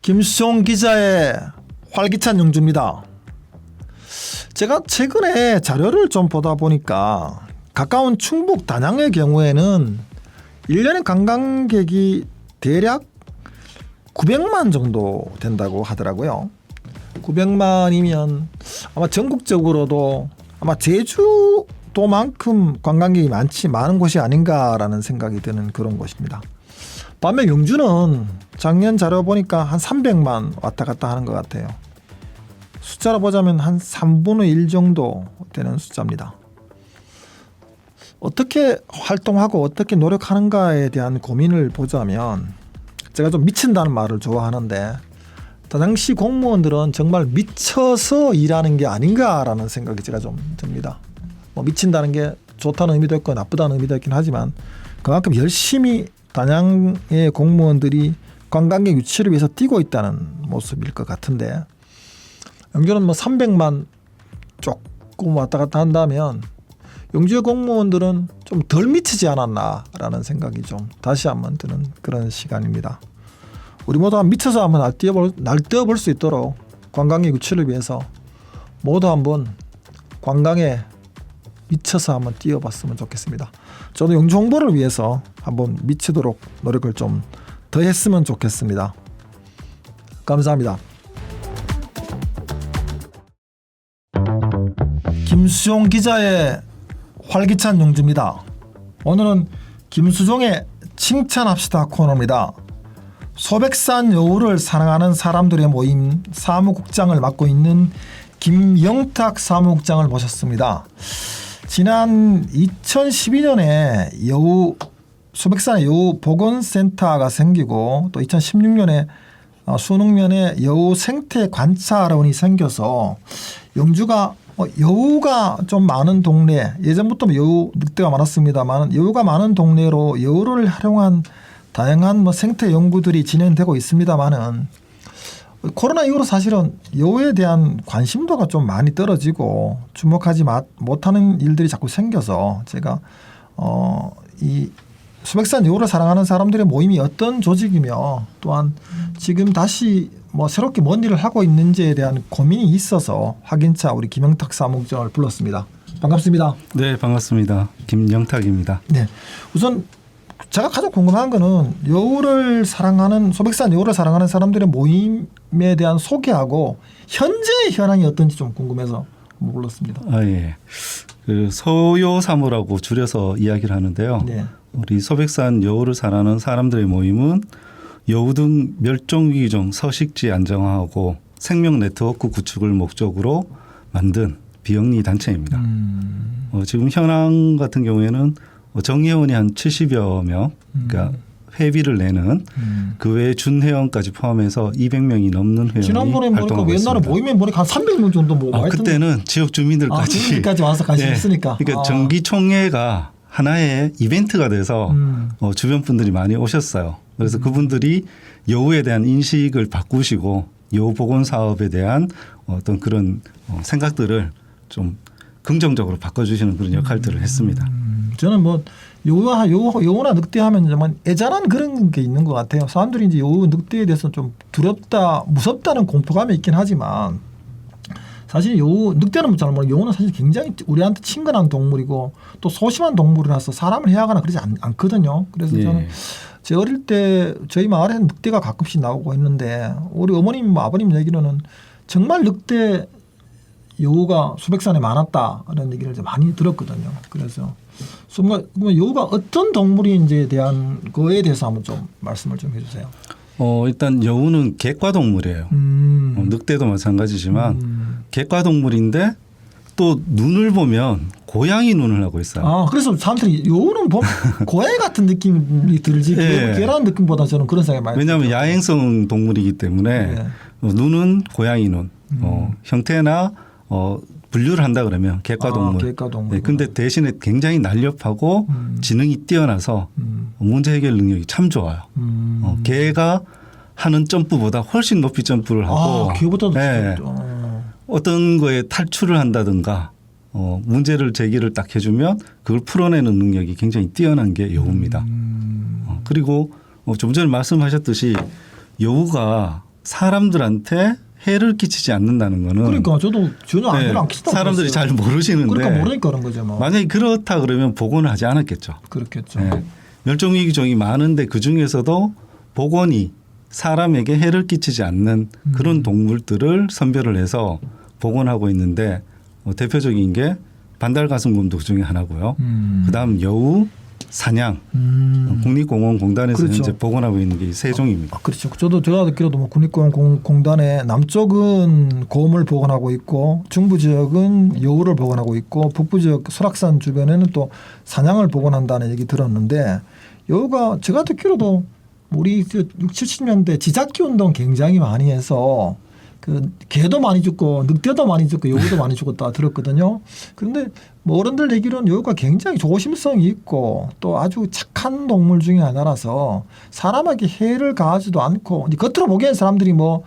김수종 기자의 활기찬 영주입니다. 제가 최근에 자료를 좀 보다 보니까 가까운 충북 단양의 경우에는 1년에 관광객이 대략 900만 정도 된다고 하더라고요. 900만이면 아마 전국적으로도 아마 제주도만큼 관광객이 많은 곳이 아닌가라는 생각이 드는 그런 곳입니다. 반면 영주는 작년 자료 보니까 한 300만 왔다 갔다 하는 것 같아요. 숫자로 보자면 한 3분의 1 정도 되는 숫자입니다. 어떻게 활동하고 어떻게 노력하는가에 대한 고민을 보자면 제가 좀 미친다는 말을 좋아하는데 당시 공무원들은 정말 미쳐서 일하는 게 아닌가라는 생각이 제가 좀 듭니다. 뭐 미친다는 게 좋다는 의미도 있고 나쁘다는 의미도 있긴 하지만 그만큼 열심히 단양의 공무원들이 관광객 유치를 위해서 뛰고 있다는 모습일 것 같은데 영주는 뭐 300만 조금 왔다 갔다 한다면 영주의 공무원들은 좀 덜 미치지 않았나라는 생각이 좀 다시 한번 드는 그런 시간입니다. 우리 모두 미쳐서 한번 날뛰어볼 수 있도록 관광객 유치를 위해서 모두 한번 관광에 미쳐서 한번 뛰어봤으면 좋겠습니다. 저도 영주 홍보를 위해서 한번 미치도록 노력을 좀 더 했으면 좋겠습니다. 감사합니다. 김수종 기자의 활기찬 영주입니다. 오늘은 김수종의 칭찬합시다 코너입니다. 소백산 여우를 사랑하는 사람들의 모임 사무국장을 맡고 있는 김영탁 사무국장을 모셨습니다. 지난 2012년에 소백산에 여우 보건센터가 생기고 또 2016년에 수능면에 여우 생태 관찰원이 생겨서 영주가 여우가 좀 많은 동네, 예전부터 여우 늑대가 많았습니다만 여우가 많은 동네로 여우를 활용한 다양한 생태 연구들이 진행되고 있습니다만은 코로나 이후로 사실은 여우에 대한 관심도가 좀 많이 떨어지고 주목하지 못하는 일들이 자꾸 생겨서 제가 이 소백산 여우를 사랑하는 사람들의 모임이 어떤 조직이며 또한 지금 다시 새롭게 뭔 일을 하고 있는지에 대한 고민이 있어서 확인차 우리 김영탁 사무국장을 불렀습니다. 반갑습니다. 네, 반갑습니다. 김영탁입니다. 네, 우선 제가 가장 궁금한 거는 소백산 여우를 사랑하는 사람들의 모임에 대한 소개하고 현재의 현황이 어떤지 좀 궁금해서 불렀습니다. 예. 그 소요사무라고 줄여서 이야기를 하는데요. 네. 우리 소백산 여우를 사랑하는 사람들의 모임은 여우 등 멸종위기종 서식지 안정화하고 생명 네트워크 구축을 목적으로 만든 비영리 단체입니다. 지금 현황 같은 경우에는 정회원이 한 70여 명, 그러니까 회비를 내는 그 외에 준회원까지 포함해서 200명이 넘는 회원이 지난번에 활동하고 보니까 옛날에 있습니다. 모임에 보니까 한 300명 정도 그때는 지역 주민들까지 주민들까지 와서 관심 있으니까. 그러니까 정기총회가 하나의 이벤트가 돼서 주변 분들이 많이 오셨어요. 그래서 그분들이 여우에 대한 인식을 바꾸시고 여우 보건 사업에 대한 어떤 그런 생각들을 좀 긍정적으로 바꿔주시는 그런 역할들을 했습니다. 저는 여우나 늑대하면 정말 애잔한 그런 게 있는 것 같아요. 사람들이 이제 여우, 늑대에 대해서 좀 두렵다, 무섭다는 공포감이 있긴 하지만 사실 늑대는 잘 모르고 여우는 사실 굉장히 우리한테 친근한 동물이고 또 소심한 동물이라서 사람을 해하거나 그러지 않거든요. 그래서 저는 제 어릴 때 저희 마을에는 늑대가 가끔씩 나오고 했는데 우리 어머님, 아버님 얘기로는 정말 늑대 여우가 소백산에 많았다라는 얘기를 많이 들었거든요. 그래서 여우가 어떤 동물인지에 대한 거에 대해서 한번 좀 말씀을 좀 해주세요. 일단 여우는 객과동물이에요. 늑대도 마찬가지지만 객과동물인데 또 눈을 보면 고양이 눈을 하고 있어요. 그래서 사람들이 여우는 보면 고양이 같은 느낌이 들지 개라는 느낌보다 저는 그런 생각이 많이 왜냐하면 들죠. 야행성 동물이기 때문에 눈은 고양이 눈, 형태나 분류를 한다 그러면 객과동물. 객과동물. 근데 대신에 굉장히 날렵하고 지능이 뛰어나서 문제 해결 능력이 참 좋아요. 개가 하는 점프보다 훨씬 높이 점프를 하고 개보다도 어떤 거에 탈출을 한다든가 문제를 제기를 딱 해주면 그걸 풀어내는 능력이 굉장히 뛰어난 게 여우입니다. 그리고 좀 전에 말씀하셨듯이 여우가 사람들한테 해를 끼치지 않는다는 거는 그러니까 저도 전혀 네, 해를 안 끼친다고 사람들이 들었어요. 잘 모르시는데 그러니까 모르니까 그런 거죠. 뭐. 만약에 그렇다 그러면 복원을 하지 않았겠죠. 그렇겠죠. 네. 멸종위기종이 많은데 그 중에서도 복원이 사람에게 해를 끼치지 않는 그런 동물들을 선별을 해서 복원하고 있는데 대표적인 게 반달가슴곰도 그 중에 하나고요. 그다음 여우, 사냥, 국립공원공단에서 그렇죠. 현재 복원하고 있는 게 세 종입니다. 그렇죠. 저도 제가 듣기로도 뭐 국립공원공단의 남쪽은 곰을 복원하고 있고 중부 지역은 여우를 복원하고 있고 북부 지역 설악산 주변에는 또 사냥을 복원한다는 얘기 들었는데 여우가 제가 듣기로도 우리 60, 70년대 지잡기 운동 굉장히 많이 해서 그 개도 많이 죽고 늑대도 많이 죽고 여우도 많이 죽었다 들었거든요. 그런데 뭐 어른들 얘기로는 여우가 굉장히 조심성이 있고 또 아주 착한 동물 중에 하나라서 사람에게 해를 가하지도 않고 겉으로 보기엔 사람들이 뭐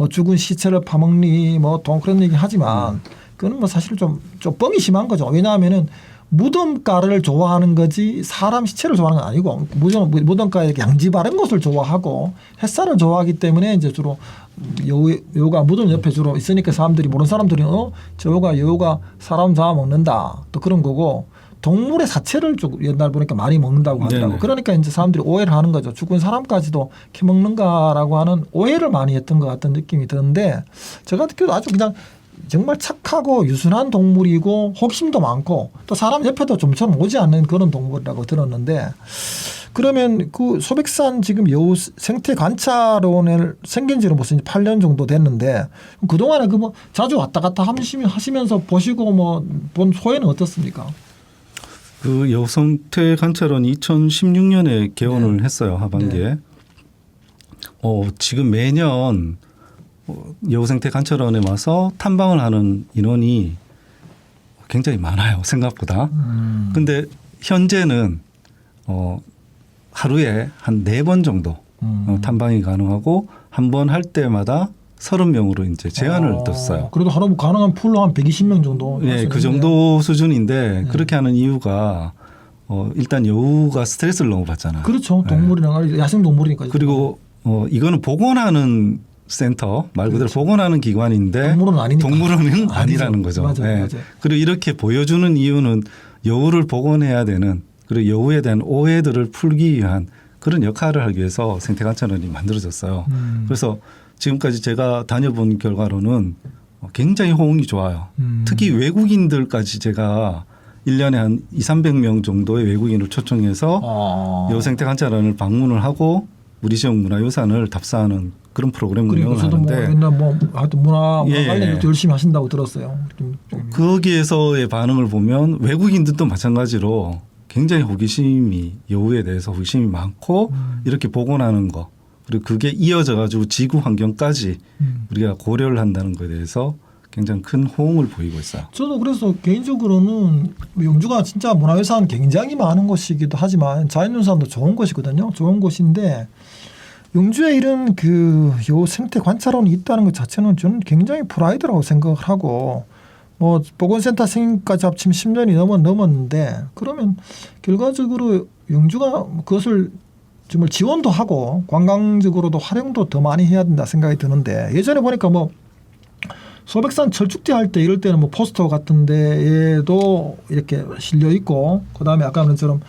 죽은 시체를 파먹니 뭐 그런 얘기 하지만 그건 뭐 사실 좀 뻥이 심한 거죠. 왜냐하면은 무덤가를 좋아하는 거지 사람 시체를 좋아하는 건 아니고 무덤가에 양지 바른 곳을 좋아하고 햇살을 좋아하기 때문에 이제 주로 여우가 무덤 옆에 주로 있으니까 사람들이 모르는 사람들이 여우가 사람 잡아먹는다 또 그런 거고 동물의 사체를 좀 옛날 보니까 많이 먹는다고 하더라고요. 네네. 그러니까 이제 사람들이 오해를 하는 거죠. 죽은 사람까지도 캐먹는가라고 하는 오해를 많이 했던 것 같은 느낌이 드는데 제가 듣기도 아주 그냥 정말 착하고 유순한 동물이고 호기심도 많고 또 사람 옆에도 좀처럼 오지 않는 그런 동물이라고 들었는데 그러면 그 소백산 지금 여우 생태 관찰원을 생긴 지는 벌써 이제 8년 정도 됐는데 그동안에 그 뭐 자주 왔다 갔다 하시면서 보시고 뭐 본 소회는 어떻습니까? 그 여우 생태 관찰원이 2016년에 개원을 했어요. 하반기에. 지금 매년 여우 생태 관찰원에 와서 탐방을 하는 인원이 굉장히 많아요. 생각보다. 근데 현재는 하루에 한 4번 정도 탐방이 가능하고 한 번 할 때마다 30명으로 이제 제한을 뒀어요. 그래도 하루 가능한 풀로 한 120명 정도. 예, 그 정도 수준인데 그렇게 하는 이유가 일단 여우가 스트레스를 너무 받잖아요. 그렇죠. 동물이랑 야생 동물이니까. 그리고 이거는 복원하는 센터 말 그대로 그렇죠. 복원하는 기관인데 동물은 아니니까. 동물원은 아니라는 거죠. 맞아요. 예. 맞아요. 그리고 이렇게 보여주는 이유는 여우를 복원해야 되는 그리고 여우에 대한 오해들을 풀기 위한 그런 역할을 하기 위해서 생태관찰원이 만들어졌어요. 그래서 지금까지 제가 다녀본 결과로는 굉장히 호응이 좋아요. 특히 외국인들까지 제가 1년에 한 200~300명 정도의 외국인을 초청해서 여우 생태관찰원을 방문을 하고 우리 지역 문화유산을 답사하는 그런 프로그램을 그리고 저도 뭐 운영하는데 옛날 하여튼 문화 예, 관련 것도 열심히 하신다고 들었어요. 거기에서의 반응을 보면 외국인들도 마찬가지로 굉장히 호기심이 여우에 대해서 호기심이 많고 이렇게 복원하는 거 그리고 그게 이어져 가지고 지구 환경까지 우리가 고려를 한다는 것에 대해서 굉장히 큰 호응을 보이고 있어요. 저도 그래서 개인적으로는 영주가 진짜 문화유산 굉장히 많은 곳이기도 하지만 자연유산도 좋은 곳이거든요. 좋은 곳인데 영주에 이런 그 요 생태 관찰원이 있다는 것 자체는 저는 굉장히 프라이드라고 생각을 하고 뭐 보건센터 생김까지 합치면 10년이 넘었는데 그러면 결과적으로 영주가 그것을 정말 지원도 하고 관광적으로도 활용도 더 많이 해야 된다 생각이 드는데 예전에 보니까 뭐 소백산 철쭉제 할 때 이럴 때는 뭐 포스터 같은 데에도 이렇게 실려 있고 그다음에 아까 말한 것처럼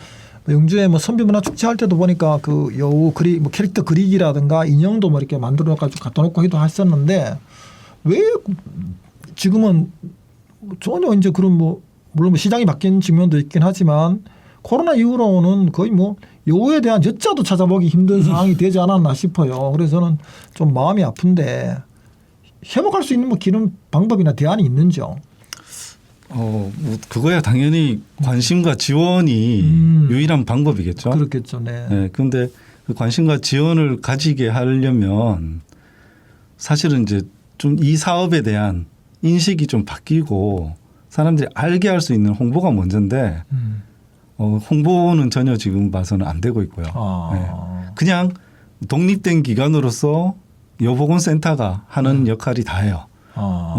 영주에 뭐 선비문화 축제 할 때도 보니까 그 여우 뭐 캐릭터 그리기라든가 인형도 뭐 이렇게 만들어 가지고 갖다 놓고 해도 했었는데 왜 지금은 전혀 이제 그런 뭐 물론 뭐 시장이 바뀐 측면도 있긴 하지만 코로나 이후로는 거의 뭐 여우에 대한 여자도 찾아보기 힘든 상황이 되지 않았나 싶어요. 그래서 저는 좀 마음이 아픈데 회복할 수 있는 뭐 기능 방법이나 대안이 있는지요? 뭐 그거야 당연히 관심과 지원이 유일한 방법이겠죠. 그렇겠죠. 네. 네, 그런데 그 관심과 지원을 가지게 하려면 사실은 이제 좀 이 사업에 대한 인식이 좀 바뀌고 사람들이 알게 할 수 있는 홍보가 먼저인데 홍보는 전혀 지금 봐서는 안 되고 있고요. 네. 그냥 독립된 기관으로서 여보건센터가 하는 역할이 다예요.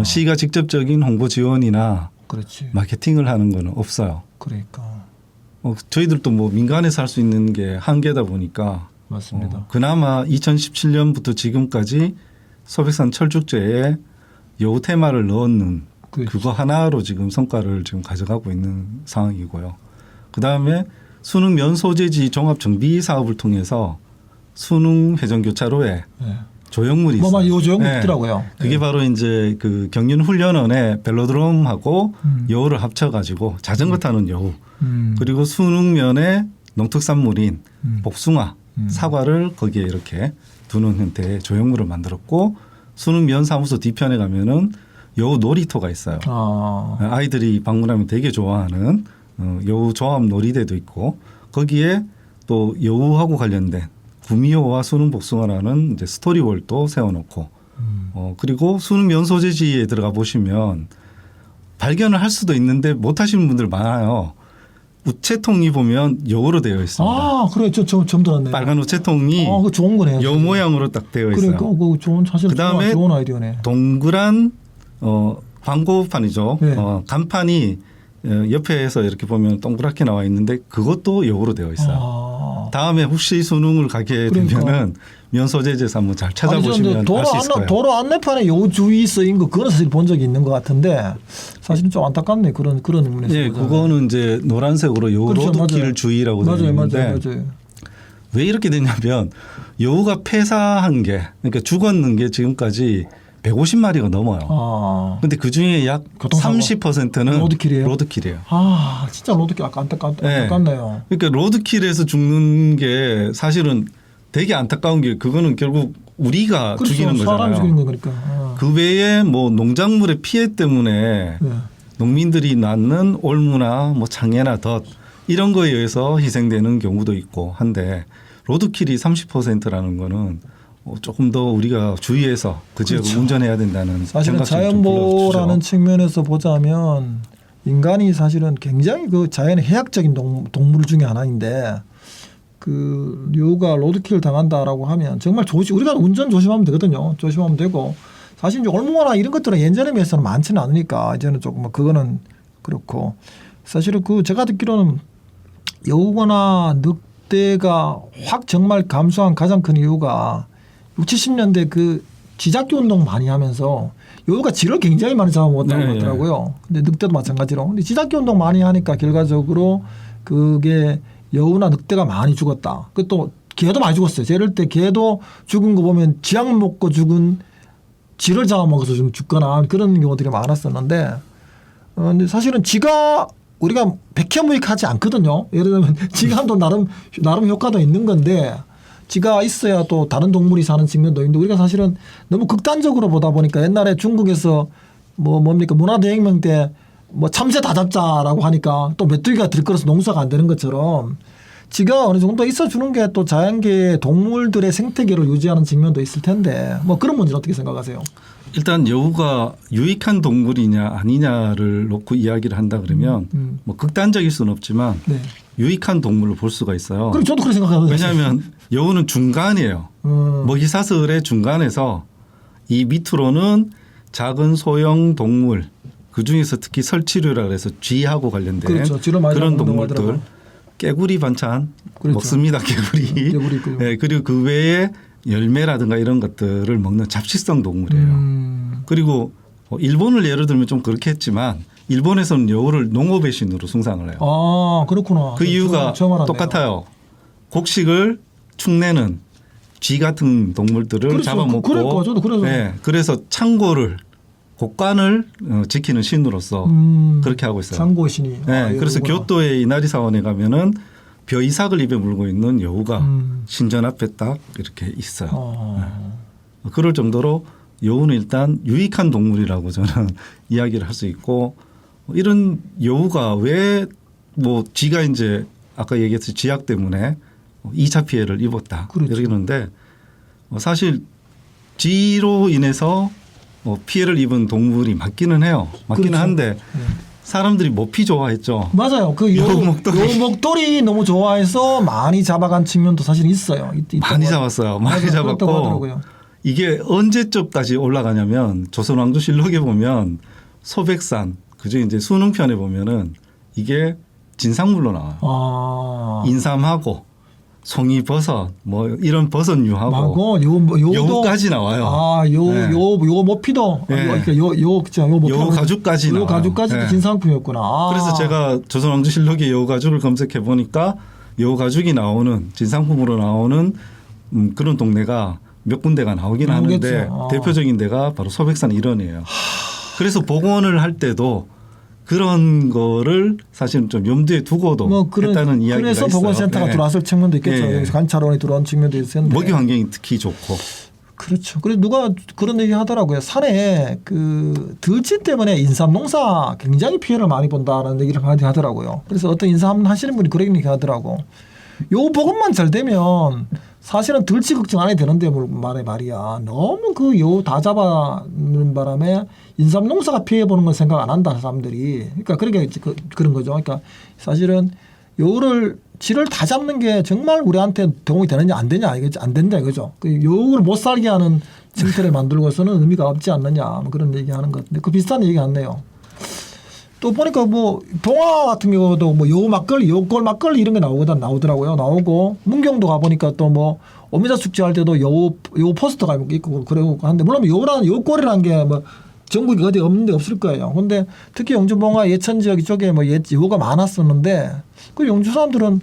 시가 직접적인 홍보 지원이나 그렇지. 마케팅을 하는 건 없어요. 그러니까. 저희들도 뭐 민간에서 할 수 있는 게 한계다 보니까 맞습니다. 그나마 2017년부터 지금까지 소백산 철쭉제에 여우 테마를 넣는 그렇죠. 그거 하나로 지금 성과를 지금 가져가고 있는 상황이고요. 그다음에 수능 면 소재지 종합 정비 사업을 통해서 수능 회전 교차로에 네. 조형물이 있어요. 뭐만 요조형 있더라고요. 그게 바로 이제 그 경륜 훈련원의 벨로드롬하고 여우를 합쳐가지고 자전거 타는 여우 그리고 수능면에 농특산물인 복숭아, 사과를 거기에 이렇게 두는 형태의 조형물을 만들었고 수능면 사무소 뒤편에 가면은 여우 놀이터가 있어요. 아이들이 방문하면 되게 좋아하는 여우 조합 놀이대도 있고 거기에 또 여우하고 관련된 구미호와 수능 복숭아라는 이제 스토리월도 세워놓고 그리고 수능 면 소재지에 들어가 보시면 발견을 할 수도 있는데 못 하시는 분들 많아요. 우체통이 보면 여우로 되어 있습니다. 아, 그래. 저 처음 들었네. 빨간 우체통이 그거 좋은 거네요. 여우 모양으로 딱 되어 있어요. 그래, 그거 좋은 사실 그다음에 좋은 아이디어네. 동그란 광고판이죠. 네. 간판이 옆에서 이렇게 보면 동그랗게 나와 있는데 그것도 여우로 되어 있어요. 다음에 혹시 수능을 가게 그러니까. 되면은 면 소재지에서 한번 잘 찾아보시면 알 수 있을 거예요. 도로 안내판에 여우 주의 쓰인 거 그건 사실 본 적이 있는 것 같은데 사실은 좀 안타깝네 그런 의문에서. 네, 그거는 이제 노란색으로 여우 그렇죠, 로드킬 맞아요. 주의라고 되어 있는데 맞아요. 왜 이렇게 됐냐면 여우가 폐사한 게 그러니까 죽었는 게 지금까지 150마리가 넘어요. 근데 그 중에 약 교통사고. 30%는 로드킬이에요? 로드킬이에요. 아, 진짜 로드킬 안타깝네요. 그러니까 로드킬에서 죽는 게 사실은 되게 안타까운 게 그거는 결국 우리가 그렇죠. 죽이는 거잖아요. 사람이 죽이는 거 그러니까. 그 외에 뭐 농작물의 피해 때문에 네. 농민들이 낳는 올무나 뭐 장애나 덫 이런 거에 의해서 희생되는 경우도 있고 한데 로드킬이 30%라는 거는 조금 더 우리가 주의해서 그 지역을 그렇죠. 운전해야 된다는 사실은 경각심을 좀 자연보호라는 불러주죠. 측면에서 보자면 인간이 사실은 굉장히 그 자연의 해악적인 동물 중에 하나인데 그 여우가 로드킬 당한다라고 하면 정말 우리가 운전 조심하면 되거든요. 조심하면 되고 사실 이제 올무나 이런 것들은 예전에 비해서는 많지는 않으니까 이제는 조금 뭐 그거는 그렇고 사실은 그 제가 듣기로는 여우거나 늑대가 확 정말 감소한 가장 큰 이유가 60, 70년대 그 지잡기 운동 많이 하면서 여우가 쥐를 굉장히 많이 잡아먹었다고 네, 하더라고요. 근데 늑대도 마찬가지로. 근데 지잡기 운동 많이 하니까 결과적으로 그게 여우나 늑대가 많이 죽었다. 그 또 개도 많이 죽었어요. 예를 때 개도 죽은 거 보면 쥐약 먹고 죽은 쥐를 잡아먹어서 좀 죽거나 그런 경우들이 많았었는데 근데 사실은 쥐가 우리가 백해무익하지 않거든요. 예를 들면 쥐가 또 나름 효과도 있는 건데 쥐가 있어야 또 다른 동물이 사는 측면도 있는데 우리가 사실은 너무 극단적으로 보다 보니까 옛날에 중국에서 뭡니까 문화대혁명 때 뭐 참새 다 잡자라고 하니까 또 메뚜기가 들끓어서 농사가 안 되는 것처럼 쥐가 어느 정도 있어주는 게 또 자연계의 동물들의 생태계를 유지하는 측면도 있을 텐데 뭐 그런 문제는 어떻게 생각하세요? 일단 여우가 유익한 동물이냐 아니냐를 놓고 이야기를 한다 그러면 뭐 극단적일 수는 없지만 네. 유익한 동물로 볼 수가 있어요. 그럼 저도 그렇게 생각하거든요. 왜냐하면 여우는 중간이에요. 먹이사슬의 중간에서 이 밑으로는 작은 소형 동물 그중에서 특히 설치류라 그래서 쥐하고 관련된 그렇죠. 쥐를 많이 그런 잡는다고 동물들 하더라고요. 깨구리 반찬 그렇죠. 먹습니다. 깨구리. 개구리 있고요. 네, 그리고 그 외에 열매라든가 이런 것들을 먹는 잡식성 동물이에요. 그리고 일본을 예를 들면 좀 그렇게 했지만 일본에서는 여우를 농업의 신으로 숭상을 해요. 아, 그렇구나. 그 이유가 처음 알았네요. 똑같아요. 곡식을 축내는 쥐 같은 동물들을 그렇죠. 잡아먹고 그러니까 저도 그래서. 네, 그래서 창고를 곡간을 지키는 신으로서 그렇게 하고 있어요. 창고신이. 네, 그래서 교토의 이나리 사원에 가면은 벼 이삭을 입에 물고 있는 여우가 신전 앞에 딱 이렇게 있어요. 네. 그럴 정도로 여우는 일단 유익한 동물이라고 저는 이야기를 할 수 있고 이런 여우가 왜 뭐 쥐가 이제 아까 얘기했듯이 쥐약 때문에 2차 피해를 입었다. 그렇죠. 이러는데 사실 쥐로 인해서 피해를 입은 동물이 맞기는 해요. 맞기는 그렇죠. 한데 사람들이 모피 좋아했죠. 맞아요. 그 여우 목도리 너무 좋아해서 많이 잡아간 측면도 사실 있어요. 많이 잡았어요. 많이 잡았고 하더라고요. 이게 언제쯤까지 올라가냐면 조선왕조실록에 보면 소백산 그중에 이제 수능편에 보면은 이게 진상물로 나와요. 인삼하고 송이버섯 뭐 이런 버섯류하고 요도 여우까지 나와요. 네. 요 모피도 네. 그러니까 요 여우 가죽까지 나와요. 요 가죽까지도 네. 진상품이었구나. 그래서 제가 조선왕조실록의 여우 가죽을 검색해 보니까 여우 가죽이 나오는 진상품으로 나오는 그런 동네가 몇 군데가 나오긴 하는데 대표적인 데가 바로 소백산 일원이에요. 그래서 복원을 할 때도 그런 거를 사실은 좀 염두에 두고도 했다는 이야기가 그래서 있어요. 보건센터가 들어왔을 측면도 있겠죠. 네. 여기서 관찰원이 들어온 측면도 있었는데. 먹이 환경이 특히 좋고. 그렇죠. 그래서 누가 그런 얘기 하더라고요. 산에 그 들쥐 때문에 인삼 농사 굉장히 피해를 많이 본다는 얘기를 많이 하더라고요. 그래서 어떤 인삼 하시는 분이 그런 얘기 하더라고. 요 복원만 잘 되면 사실은 들쥐 걱정 안 해도 되는데 말이야. 너무 그 요 다 잡아는 바람에 인삼 농사가 피해 보는 건 생각 안 한다 사람들이. 그러니까 그런 거죠. 그러니까 사실은 요를 쥐를 다 잡는 게 정말 우리한테 도움이 되느냐 안 되냐 이거죠. 안 된다 이거죠. 그 요를 못 살게 하는 생태를 만들고서는 의미가 없지 않느냐 뭐 그런 얘기하는 것 같은데 그 비슷한 얘기 같네요. 또 보니까 뭐 동화 같은 경우도 뭐 요 막걸리, 요골 막걸리 이런 게 나오더라고요. 나오고 문경도 가 보니까 또 뭐 오미자 축제 할 때도 요 포스터가 있고 그러고 하는데 물론 요골이라는 게 뭐 전국에 어디 없는데 없을 거예요. 근데 특히 영주봉화 예천 지역 이쪽에 뭐 요가 많았었는데 그 영주 사람들은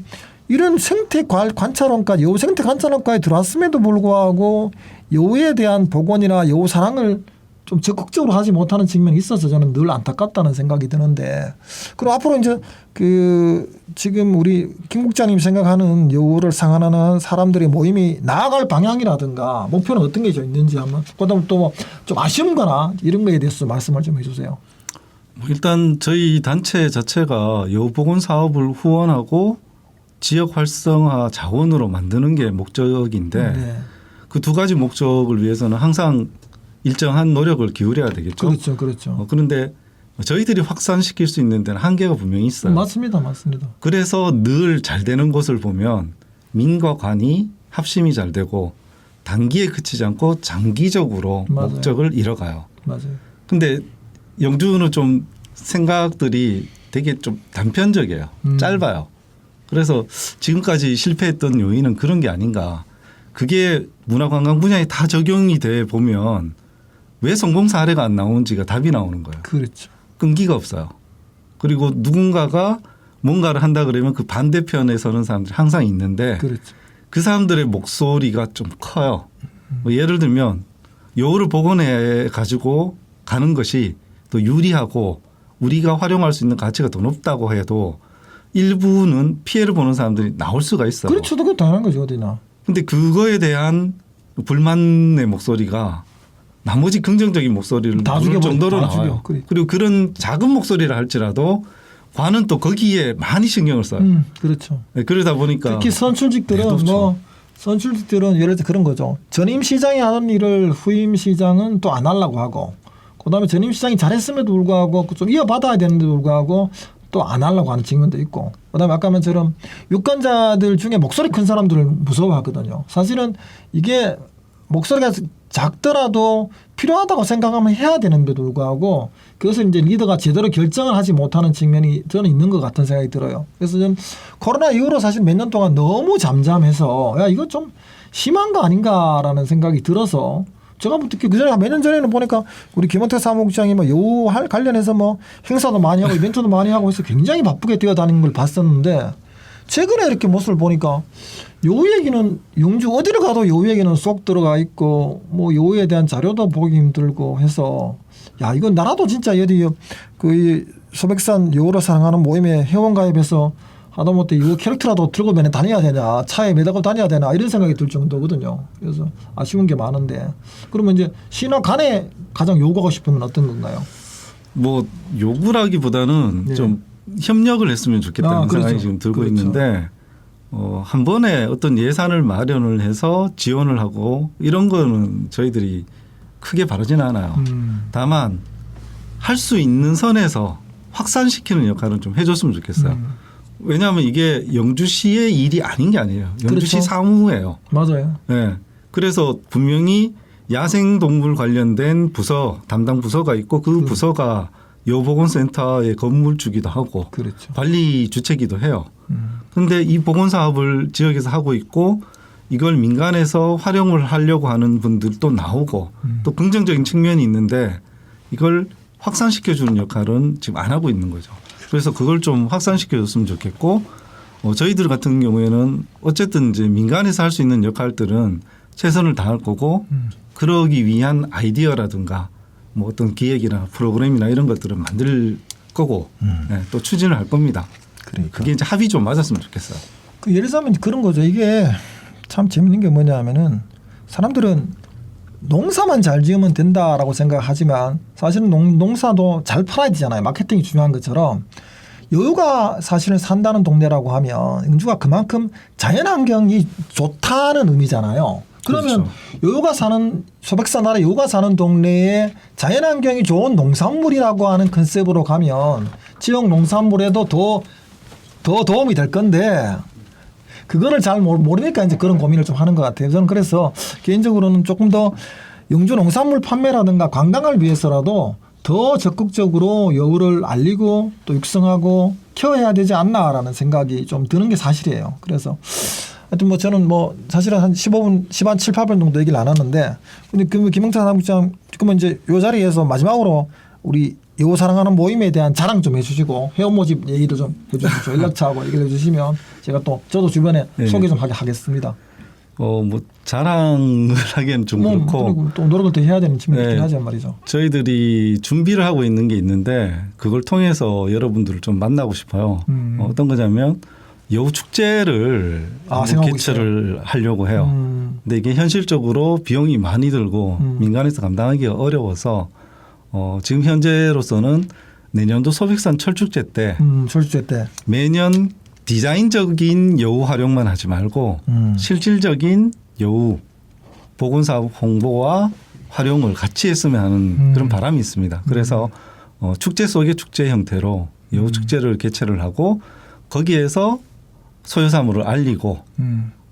이런 생태 관찰원까지 요 생태 관찰원까지 들어왔음에도 불구하고 요에 대한 복원이나 요 사랑을 좀 적극적으로 하지 못하는 측면이 있어서 저는 늘 안타깝다는 생각이 드는데 그럼 앞으로 이제 그 지금 우리 김 국장님 생각하는 요를 상환하는 사람들의 모임이 나아갈 방향이라든가 목표는 어떤 게 있는지 한번 그다음 또 좀 아쉬운 거나 이런 거에 대해서 말씀을 좀 해주세요. 일단 저희 단체 자체가 여우복원 사업을 후원하고 지역 활성화 자원으로 만드는 게 목적인데 네. 그 두 가지 목적을 위해서는 항상 일정한 노력을 기울여야 되겠죠. 그렇죠. 그렇죠. 그런데 저희들이 확산시킬 수 있는 데는 한계가 분명히 있어요. 맞습니다. 그래서 늘 잘 되는 곳을 보면 민과 관이 합심이 잘 되고 단기에 그치지 않고 장기적으로 맞아요. 목적을 이뤄가요. 맞아요. 근데 영주는 좀 생각들이 되게 좀 단편적이에요. 짧아요. 그래서 지금까지 실패했던 요인은 그런 게 아닌가. 그게 문화관광 분야에 다 적용이 돼 보면 왜 성공 사례가 안 나오는지가 답이 나오는 거예요. 그렇죠. 끈기가 없어요. 그리고 누군가가 뭔가를 한다 그러면 그 반대편에 서는 사람들이 항상 있는데 그렇죠. 그 사람들의 목소리가 좀 커요. 뭐 예를 들면 여우를 복원해 가지고 가는 것이 또 유리하고 우리가 활용할 수 있는 가치가 더 높다고 해도 일부는 피해를 보는 사람들이 나올 수가 있어요. 그렇죠. 그게 당연한 거죠. 어디나. 근데 그거에 대한 불만의 목소리가 나머지 긍정적인 목소리를 다 부를 죽여버려. 정도로 다 나와요. 죽여. 그리고 그런 작은 목소리를 할지라도 관은 또 거기에 많이 신경을 써요. 그렇죠. 네, 그러다 보니까 특히 선출직들은 예를 들어 그런 거죠. 전임 시장이 하는 일을 후임 시장은 또 안 하려고 하고 그다음에 전임 시장이 잘했음에도 불구하고 좀 이어받아야 되는데도 불구하고 또 안 하려고 하는 측면도 있고 그다음에 아까 말처럼 유권자들 중에 목소리 큰 사람들을 무서워하거든요. 사실은 이게 목소리가 작더라도 필요하다고 생각하면 해야 되는데도 불구하고 그것을 이제 리더가 제대로 결정을 하지 못하는 측면이 저는 있는 것 같은 생각이 들어요. 그래서 저는 코로나 이후로 사실 몇 년 동안 너무 잠잠해서 야 이거 좀 심한 거 아닌가라는 생각이 들어서 제가 뭐 특히 그전에 몇 년 전에는 보니까 우리 김원태 사무국장이 뭐 요 관련해서 뭐 행사도 많이 하고 이벤트도 많이 하고 해서 굉장히 바쁘게 뛰어다니는 걸 봤었는데 최근에 이렇게 모습을 보니까 요 얘기는 영주 어디를 가도 요 얘기는 쏙 들어가 있고 뭐 요에 대한 자료도 보기 힘들고 해서 야 이건 나라도 진짜 어디 그 소백산 요로 사랑하는 모임에 회원 가입해서 하다못해 요 캐릭터라도 들고 다녀야 되냐 차에 매다고 다녀야 되나 이런 생각이 들 정도거든요. 그래서 아쉬운 게 많은데 그러면 이제 신화 간에 가장 요구하고 싶은 건 어떤 건가요? 뭐 요구라기보다는 네. 좀 협력을 했으면 좋겠다는 그렇죠. 생각이 지금 들고 그렇죠. 있는데 한 번에 어떤 예산을 마련을 해서 지원을 하고 이런 거는 저희들이 크게 바라지는 않아요. 다만 할 수 있는 선에서 확산시키는 역할은 좀 해줬으면 좋겠어요. 왜냐하면 이게 영주시의 일이 아닌 게 아니에요. 영주시 그렇죠. 사무예요. 맞아요. 네. 그래서 분명히 야생동물 관련된 부서 담당 부서가 있고 그 부서가 여보건센터의 건물주기도 하고 그렇죠. 관리 주체기도 해요. 그런데 이 보건 사업을 지역에서 하고 있고 이걸 민간에서 활용을 하려고 하는 분들도 나오고 또 긍정적인 측면이 있는데 이걸 확산시켜주는 역할은 지금 안 하고 있는 거죠. 그래서 그걸 좀 확산시켜줬으면 좋겠고 저희들 같은 경우에는 어쨌든 이제 민간에서 할 수 있는 역할들은 최선을 다할 거고 그러기 위한 아이디어라든가 뭐 어떤 기획이나 프로그램이나 이런 것들을 만들 거고 네, 또 추진을 할 겁니다. 그러니까. 그게 이제 합이 좀 맞았으면 좋겠어요. 그 예를 들면 그런 거죠. 이게 참 재밌는 게 뭐냐면은 사람들은 농사만 잘 지으면 된다라고 생각하지만 사실은 농사도 잘 팔아야 되잖아요. 마케팅이 중요한 것처럼 여유가 사실은 산다는 동네라고 하면 영주가 그만큼 자연환경이 좋다는 의미잖아요. 그러면 그렇죠. 여유가 사는 소백산 아래 여유가 사는 동네에 자연환경이 좋은 농산물이라고 하는 컨셉으로 가면 지역 농산물에도 더 도움이 될 건데 그거를 잘 모르니까 이제 그런 고민을 좀 하는 것 같아요. 저는 그래서 개인적으로는 조금 더 영주 농산물 판매라든가 관광을 위해서라도 더 적극적으로 여우를 알리고 또 육성하고 키워야 되지 않나라는 생각이 좀 드는 게 사실이에요. 그래서 하여튼 뭐 저는 뭐 사실은 한 15분, 7, 8분 정도 얘기를 안 하는데 근데 그 김영찬 사무국장 그러면 이제 요 자리에서 마지막으로 우리 여우 사랑하는 모임에 대한 자랑 좀 해주시고 회원 모집 얘기도 좀 해주시죠. 연락처하고 얘기를 해주시면 제가 또 저도 주변에 네. 소개 좀 하겠습니다. 뭐 자랑을 하기엔 좀 그렇고 그리고 또 노력을 더 해야 되는 측면이 있긴 네. 하죠 말이죠. 저희들이 준비를 하고 있는 게 있는데 그걸 통해서 여러분들을 좀 만나고 싶어요. 어떤 거냐면 여우 축제를 생각하고 개최를 하려고 해요. 근데 이게 현실적으로 비용이 많이 들고 민간에서 감당하기가 어려워서 지금 현재로서는 내년도 소백산 철축제 때 철쭉제 때 매년 디자인적인 여우 활용만 하지 말고 실질적인 여우 보건사업 홍보와 활용을 같이 했으면 하는 그런 바람이 있습니다. 그래서 축제 속의 축제 형태로 여우 축제를 개최를 하고 거기에서 소유사물을 알리고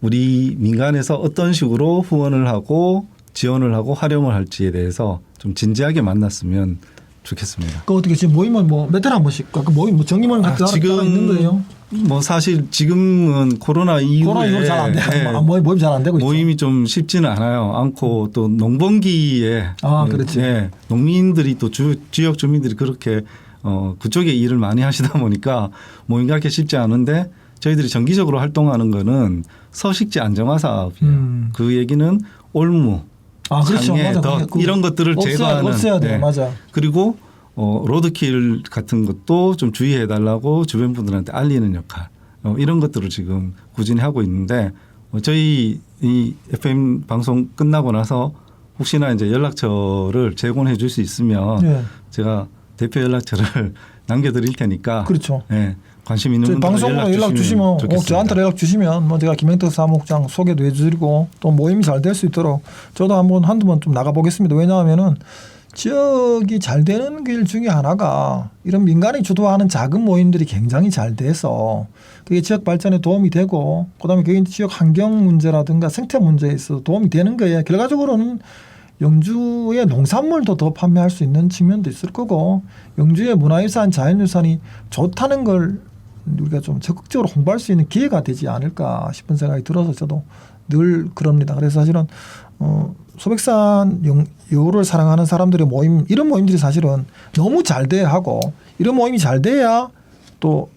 우리 민간에서 어떤 식으로 후원을 하고 지원을 하고 활용을 할지에 대해서 좀 진지하게 만났으면 좋겠습니다. 그 어떻게 지금 모임은 뭐 몇 달에 한 번씩 그 모임 뭐 정기모임 같은 거 따로 있는 거예요? 뭐 사실 지금은 코로나 이후에 잘안 돼. 네, 모임 잘 안 되고 있죠. 모임이 좀 쉽지는 않고 또 농번기에 그렇지. 네, 농민들이 또 지역 주민들이 그렇게 그쪽에 일을 많이 하시다 보니까 모임 갖기 쉽지 않은데 저희들이 정기적으로 활동하는 거는 서식지 안정화 사업이에요. 그 얘기는 올무, 그렇죠. 장애, 맞아. 덧 이런 것들을 제거하는. 없애야 돼. 맞아. 그리고 로드킬 같은 것도 좀 주의해 달라고 주변 분들한테 알리는 역할 이런 것들을 지금 꾸준히 하고 있는데 저희 이 FM 방송 끝나고 나서 혹시나 이제 연락처를 제공해 줄 수 있으면 네. 제가 대표 연락처를 남겨드릴 테니까 그렇죠. 네, 관심 있는 분들 방송으로 연락 주시면 저한테 연락 주시면 뭐 제가 김영택 사무국장 소개도 해드리고 또 모임이 잘 될 수 있도록 저도 한두 번 좀 나가보겠습니다. 왜냐하면은 지역이 잘 되는 길 중에 하나가 이런 민간이 주도하는 작은 모임들이 굉장히 잘 돼서 그게 지역 발전에 도움이 되고 그다음에 그게 지역 환경 문제라든가 생태 문제에 있어서 도움이 되는 거예요. 결과적으로는 영주의 농산물도 더 판매할 수 있는 측면도 있을 거고 영주의 문화유산, 자연유산이 좋다는 걸 우리가 좀 적극적으로 홍보할 수 있는 기회가 되지 않을까 싶은 생각이 들어서 저도 늘 그럽니다. 그래서 사실은 소백산 여우를 사랑하는 사람들의 모임 이런 모임들이 사실은 너무 잘 돼야 하고 이런 모임이 잘 돼야 또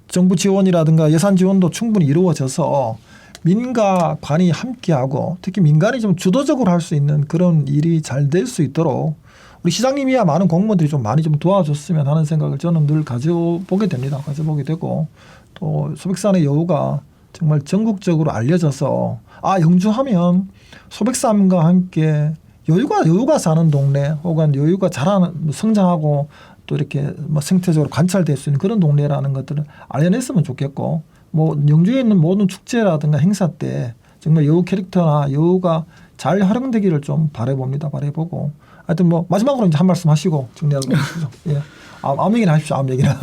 정부 지원이라든가 예산 지원도 충분히 이루어져서 민과 관이 함께하고 특히 민간이 좀 주도적으로 할 수 있는 그런 일이 잘 될 수 있도록 우리 시장님이야 많은 공무원들이 좀 많이 좀 도와줬으면 하는 생각을 저는 늘 가져보게 됩니다. 가져보게 되고 또 소백산의 여우가 정말 전국적으로 알려져서 영주하면 소백산과 함께 여유가 사는 동네 혹은 여유가 자라는 성장하고 또 이렇게 뭐 생태적으로 관찰될 수 있는 그런 동네라는 것들을 알려냈으면 좋겠고 뭐 영주에 있는 모든 축제라든가 행사 때 정말 여우 캐릭터나 여우가 잘 활용되기를 좀 바라보고 하여튼 뭐 마지막으로 이제 한 말씀 하시고 정리하도록 하시죠. 예. 아무 얘기나 하십시오. 아무 얘기나.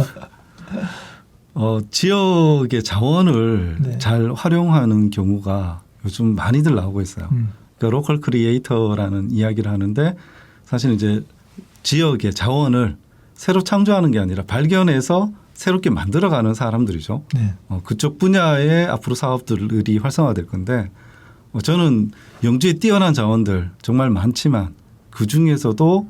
지역의 자원을 네. 잘 활용하는 경우가 요즘 많이들 나오고 있어요. 그러니까 로컬 크리에이터라는 이야기를 하는데 사실 이제 지역의 자원을 새로 창조하는 게 아니라 발견해서 새롭게 만들어가는 사람들이죠. 네. 그쪽 분야에 앞으로 사업들이 활성화될 건데 저는 영주에 뛰어난 자원들 정말 많지만 그중에서도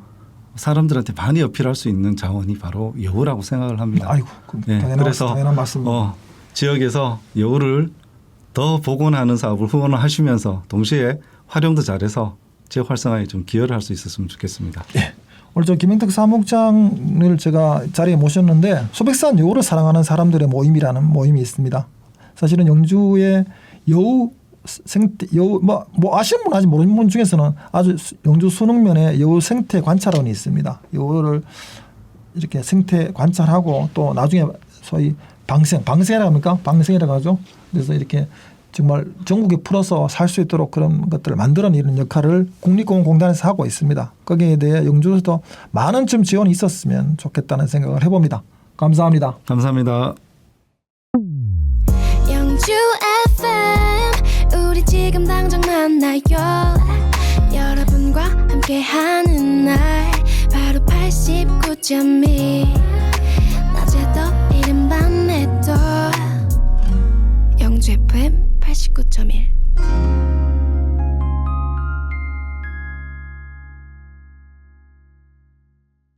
사람들한테 많이 어필할 수 있는 자원이 바로 여우라고 생각을 합니다. 아이고, 네, 그래서 당연한 말씀입니다. 지역에서 여우를 더 복원하는 사업을 후원하시면서 동시에 활용도 잘해서 지역 활성화에 좀 기여를 할 수 있었으면 좋겠습니다. 예. 오늘 저 김영택 사무국장을 제가 자리에 모셨는데 소백산 여우를 사랑하는 사람들의 모임이라는 모임이 있습니다. 사실은 영주의 여우 생태 여우 뭐 아시는 분 아직 모르는 분 중에서는 아주 영주 순흥면에 여우 생태 관찰원이 있습니다. 여우를 이렇게 생태 관찰하고 또 나중에 소위 방생이라고 합니까? 방생이라고 하죠. 그래서 이렇게 정말 전국에 풀어서 살 수 있도록 그런 것들을 만들어내는 역할을 국립공원공단에서 하고 있습니다. 거기에 대해 영주에서도 많은 좀 지원이 있었으면 좋겠다는 생각을 해봅니다. 감사합니다. 감사합니다. 영주 FM 우리 지금 당장 만나요. 여러분과 함께하는 날 바로 89.1 낮에도 이른 밤에도 영주 FM 89.1